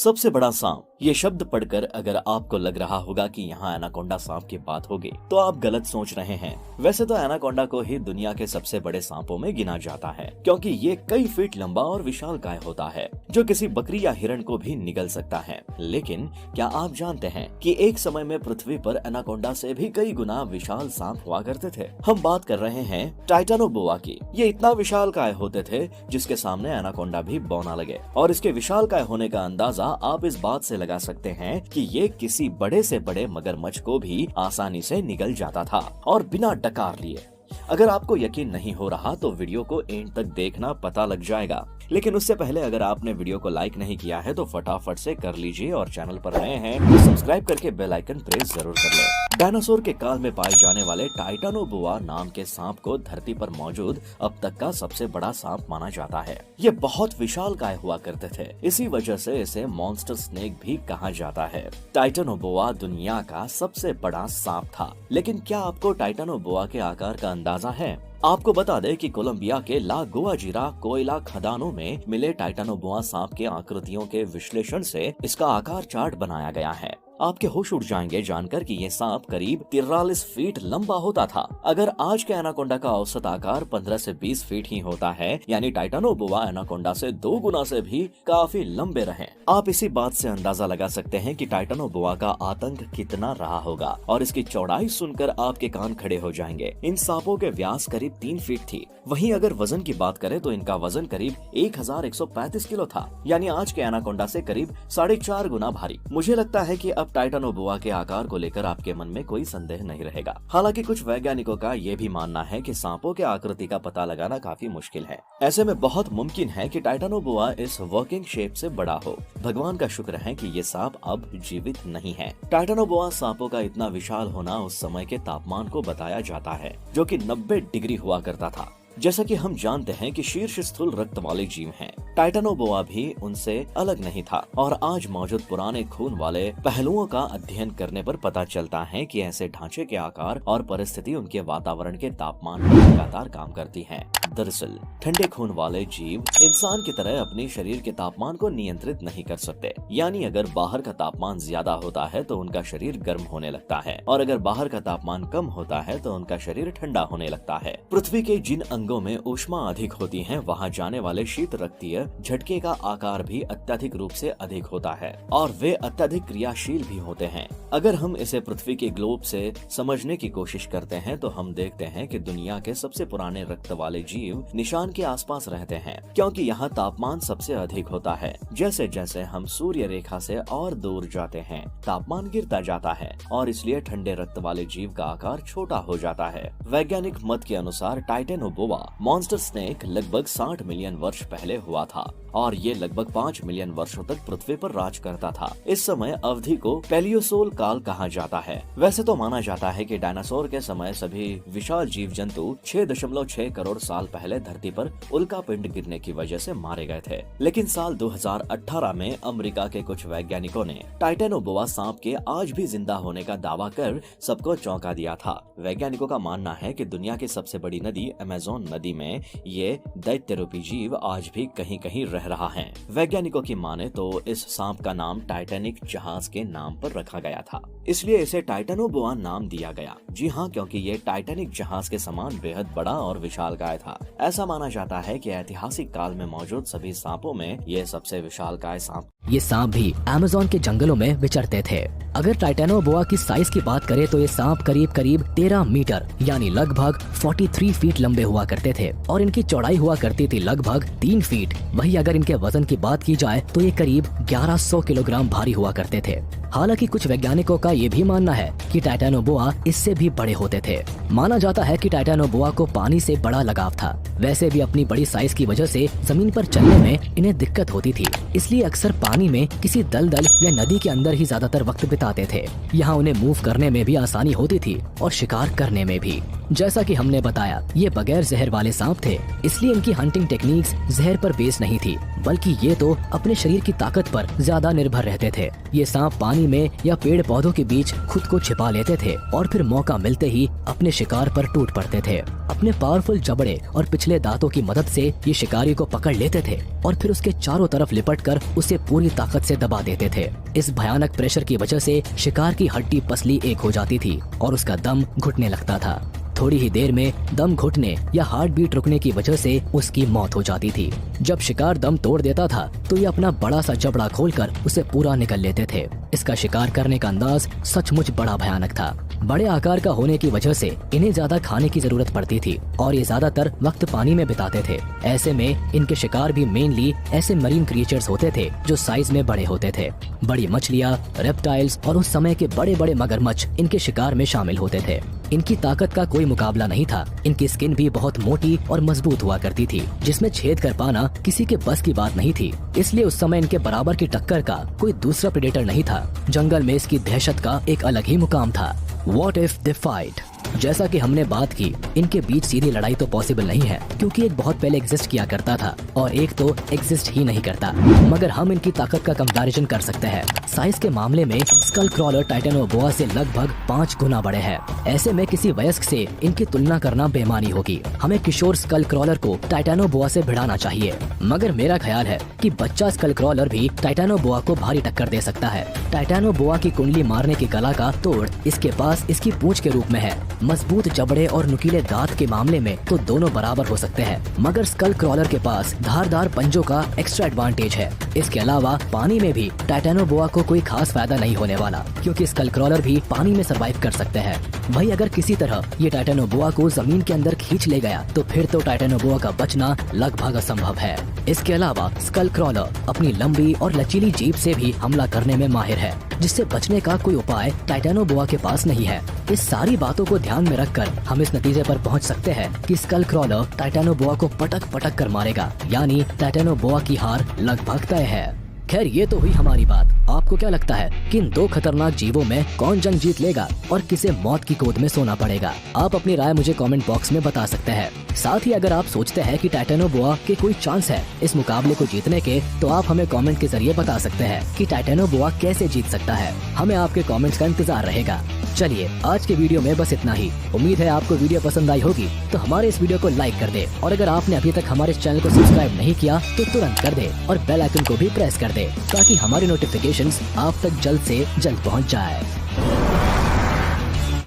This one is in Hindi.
सबसे बड़ा सांप, ये शब्द पढ़कर अगर आपको लग रहा होगा कि यहाँ एनाकोंडा सांप की बात होगी तो आप गलत सोच रहे हैं। वैसे तो एनाकोंडा को ही दुनिया के सबसे बड़े सांपों में गिना जाता है, क्योंकि ये कई फीट लंबा और विशालकाय होता है जो किसी बकरी या हिरण को भी निगल सकता है। लेकिन क्या आप जानते हैं कि एक समय में पृथ्वी पर एनाकोंडा से भी कई गुना विशाल सांप हुआ करते थे। हम बात कर रहे हैं टाइटानोबोआ की। ये इतना विशालकाय होते थे जिसके सामने एनाकोंडा भी बौना लगे। और इसके विशालकाय होने का अंदाजा आप इस बात से लगा सकते हैं कि ये किसी बड़े से बड़े मगरमच्छ को भी आसानी से निगल जाता था और बिना डकार लिए। अगर आपको यकीन नहीं हो रहा तो वीडियो को एंड तक देखना, पता लग जाएगा। लेकिन उससे पहले अगर आपने वीडियो को लाइक नहीं किया है तो फटाफट से कर लीजिए और चैनल पर नए हैं तो सब्सक्राइब करके बेल आइकन प्रेस जरूर कर लें। डायनासोर के काल में पाए जाने वाले टाइटानोबोआ नाम के सांप को धरती पर मौजूद अब तक का सबसे बड़ा सांप माना जाता है। ये बहुत विशालकाय हुआ करते थे, इसी वजह से इसे मॉन्स्टर स्नेक भी कहा जाता है। टाइटानोबोआ दुनिया का सबसे बड़ा सांप था। लेकिन क्या आपको टाइटानोबोआ के आकार का अंदाजा है? आपको बता दें कि कोलंबिया के ला गुआजिरा कोयला खदानों में मिले टाइटानोबोआ सांप के आकृतियों के विश्लेषण से इसका आकार चार्ट बनाया गया है। आपके होश उड़ जाएंगे जानकर कि ये सांप करीब 43 फीट लंबा होता था। अगर आज के एनाकोंडा का औसत आकार 15 से 20 फीट ही होता है, यानी टाइटानोबोआ एनाकोंडा से 2 गुना से भी काफी लंबे रहे। आप इसी बात से अंदाजा लगा सकते हैं कि टाइटानोबोआ का आतंक कितना रहा होगा और इसकी चौड़ाई सुनकर आपके कान खड़े हो जाएंगे। इन सांपों के व्यास करीब 3 फीट थी। वहीं अगर वजन की बात करें तो इनका वजन करीब 1135 किलो था, यानी आज के एनाकोंडा से करीब 4.5 गुना भारी। मुझे लगता है कि अब टाइटानोबोआ के आकार को लेकर आपके मन में कोई संदेह नहीं रहेगा। हालांकि कुछ वैज्ञानिकों का ये भी मानना है कि सांपों के आकृति का पता लगाना काफी मुश्किल है। ऐसे में बहुत मुमकिन है कि टाइटानोबोआ इस वर्किंग शेप से बड़ा हो। भगवान का शुक्र है कि ये सांप अब जीवित नहीं है। टाइटानोबोआ सांपों का इतना विशाल होना उस समय के तापमान को बताया जाता है, जो कि 90 डिग्री हुआ करता था। जैसा कि हम जानते हैं कि शीर्ष स्थूल रक्त वाले जीव हैं, टाइटानोबोआ भी उनसे अलग नहीं था। और आज मौजूद पुराने खून वाले पहलुओं का अध्ययन करने पर पता चलता है कि ऐसे ढांचे के आकार और परिस्थिति उनके वातावरण के तापमान पर लगातार काम करती हैं। दरअसल ठंडे खून वाले जीव इंसान की तरह अपने शरीर के तापमान को नियंत्रित नहीं कर सकते। यानी अगर बाहर का तापमान ज्यादा होता है तो उनका शरीर गर्म होने लगता है, और अगर बाहर का तापमान कम होता है तो उनका शरीर ठंडा होने लगता है। पृथ्वी के जिन अंगों में ऊष्मा अधिक होती है, वहाँ जाने वाले शीत रक्तीय झटके का आकार भी अत्यधिक रूप से अधिक होता है और वे अत्यधिक क्रियाशील भी होते हैं। अगर हम इसे पृथ्वी के ग्लोब से समझने की कोशिश करते हैं तो हम देखते हैं कि दुनिया के सबसे पुराने रक्त वाले जीव निशान के आसपास रहते हैं, क्योंकि यहाँ तापमान सबसे अधिक होता है। जैसे जैसे हम सूर्य रेखा से और दूर जाते हैं, तापमान गिरता जाता है और इसलिए ठंडे रक्त वाले जीव का आकार छोटा हो जाता है। वैज्ञानिक मत के अनुसार टाइटानोबोआ मॉन्स्टर स्नेक लगभग 60 मिलियन वर्ष पहले हुआ था और ये लगभग 5 मिलियन वर्षों तक पृथ्वी पर राज करता था। इस समय अवधि को पैलियोसोल काल कहा जाता है। वैसे तो माना जाता है कि डायनासोर के समय सभी विशाल जीव जंतु 6.6 करोड़ साल पहले धरती पर उल्कापिंड गिरने की वजह से मारे गए थे। लेकिन साल 2018 में अमेरिका के कुछ वैज्ञानिकों ने टाइटानोबोआ सांप के आज भी जिंदा होने का दावा कर सबको चौंका दिया था। वैज्ञानिकों का मानना है कि दुनिया की सबसे बड़ी नदी अमेज़न नदी में ये दैत्य रूपी जीव आज भी कहीं कहीं रह रहा है। वैज्ञानिकों की माने तो इस सांप का नाम टाइटैनिक जहाज के नाम पर रखा गया था, इसलिए इसे टाइटानोबोआ नाम दिया गया। जी हाँ, क्योंकि ये टाइटैनिक जहाज के समान बेहद बड़ा और विशालकाय था। ऐसा माना जाता है कि ऐतिहासिक काल में मौजूद सभी सांपों में ये सबसे विशालकाय सांप। ये सांप भी अमेज़न के जंगलों में विचरते थे। अगर टाइटानोबोआ की साइज की बात करें तो ये सांप करीब 13 मीटर यानी लगभग 43 फीट लंबे हुआ करते थे और इनकी चौड़ाई हुआ करती थी लगभग 3 फीट। वहीं अगर इनके वजन की बात की जाए तो ये करीब 1100 किलोग्राम भारी हुआ करते थे। हालांकि कुछ वैज्ञानिकों का ये भी मानना है कि टाइटानोबोआ इससे भी बड़े होते थे। माना जाता है कि टाइटानोबोआ को पानी से बड़ा लगाव था। वैसे भी अपनी बड़ी साइज की वजह से जमीन पर चलने में इन्हें दिक्कत होती थी, इसलिए अक्सर पानी में किसी दलदल या नदी के अंदर ही ज्यादातर वक्त बिताते थे। यहाँ उन्हें मूव करने में भी आसानी होती थी और शिकार करने में भी। जैसा कि हमने बताया, ये बगैर जहर वाले सांप थे, इसलिए इनकी हंटिंग टेक्निक्स जहर पर बेस नहीं थी, बल्कि ये तो अपने शरीर की ताकत पर ज्यादा निर्भर रहते थे। ये सांप पानी पानी में या पेड़ पौधों के बीच खुद को छिपा लेते थे और फिर मौका मिलते ही अपने शिकार पर टूट पड़ते थे। अपने पावरफुल जबड़े और पिछले दांतों की मदद से ये शिकारी को पकड़ लेते थे और फिर उसके चारों तरफ लिपटकर उसे पूरी ताकत से दबा देते थे। इस भयानक प्रेशर की वजह से शिकार की हड्डी पसली एक हो जाती थी और उसका दम घुटने लगता था। थोड़ी ही देर में दम घुटने या हार्ट बीट रुकने की वजह से उसकी मौत हो जाती थी। जब शिकार दम तोड़ देता था तो ये अपना बड़ा सा जबड़ा खोलकर उसे पूरा निकल लेते थे। इसका शिकार करने का अंदाज सचमुच बड़ा भयानक था। बड़े आकार का होने की वजह से इन्हें ज्यादा खाने की जरूरत पड़ती थी और ये ज्यादातर वक्त पानी में बिताते थे। ऐसे में इनके शिकार भी मेनली ऐसे मरीन क्रिएचर्स होते थे जो साइज में बड़े होते थे। बड़ी मछलियाँ, रेप्टाइल्स और उस समय के बड़े बड़े मगरमच्छ इनके शिकार में शामिल होते थे। इनकी ताकत का कोई मुकाबला नहीं था। इनकी स्किन भी बहुत मोटी और मजबूत हुआ करती थी, जिसमें छेद कर पाना किसी के बस की बात नहीं थी। इसलिए उस समय इनके बराबर की टक्कर का कोई दूसरा प्रेडेटर नहीं था। जंगल में इसकी दहशत का एक अलग ही मुकाम था। What if they fight? जैसा कि हमने बात की, इनके बीच सीधी लड़ाई तो पॉसिबल नहीं है क्योंकि एक बहुत पहले एग्जिस्ट किया करता था और एक तो एग्जिस्ट ही नहीं करता। मगर हम इनकी ताकत का कंपैरिजन कर सकते हैं। साइज के मामले में स्कल क्रॉलर टाइटेनोबोआ से लगभग 5 गुना बड़े हैं। ऐसे में किसी वयस्क से इनकी तुलना करना बेमानी होगी। हमें किशोर स्कल क्रॉलर को टाइटेनोबोआ से भिड़ाना चाहिए। मगर मेरा ख्याल है कि बच्चा स्कल क्रॉलर भी टाइटेनोबोआ को भारी टक्कर दे सकता है। टाइटेनोबोआ की कुंडली मारने की कला का तोड़ इसके पास इसकी पूंछ के रूप में है। मजबूत जबड़े और नुकीले दांत के मामले में तो दोनों बराबर हो सकते हैं, मगर स्कल क्रॉलर के पास धारदार पंजों का एक्स्ट्रा एडवांटेज है। इसके अलावा पानी में भी टाइटेनोबोआ को कोई खास फायदा नहीं होने वाला क्योंकि स्कल क्रॉलर भी पानी में सरवाइव कर सकते हैं। भाई अगर किसी तरह ये टाइटेनोबोआ को जमीन के अंदर खींच ले गया तो फिर तो टाइटेनोबोआ का बचना लगभग असंभव है। इसके अलावा स्कल क्रॉलर अपनी लंबी और लचीली जीभ से भी हमला करने में माहिर है, जिससे बचने का कोई उपाय टाइटेनोबोआ के पास नहीं है। इस सारी बातों को ध्यान में रखकर हम इस नतीजे पर पहुंच सकते हैं कि स्कल क्रॉलर टाइटेनोबोआ को पटक पटक कर मारेगा, यानी टाइटेनोबोआ की हार लगभग तय है। खैर ये तो हुई हमारी बात। आपको क्या लगता है कि इन दो खतरनाक जीवों में कौन जंग जीत लेगा और किसे मौत की गोद में सोना पड़ेगा? आप अपनी राय मुझे कमेंट बॉक्स में बता सकते हैं। साथ ही अगर आप सोचते हैं कि टाइटेनोबोआ के कोई चांस है इस मुकाबले को जीतने के, तो आप हमें कमेंट के जरिए बता सकते हैं कि टाइटेनोबोआ कैसे जीत सकता है। हमें आपके कमेंट्स का इंतजार रहेगा। चलिए आज के वीडियो में बस इतना ही। उम्मीद है आपको वीडियो पसंद आई होगी, तो हमारे इस वीडियो को लाइक कर दे और अगर आपने अभी तक हमारे चैनल को सब्सक्राइब नहीं किया तो तुरंत कर दे और बेल आइकन को भी प्रेस कर दे ताकि हमारी नोटिफिकेशंस आप तक जल्द से जल्द पहुंच जाए।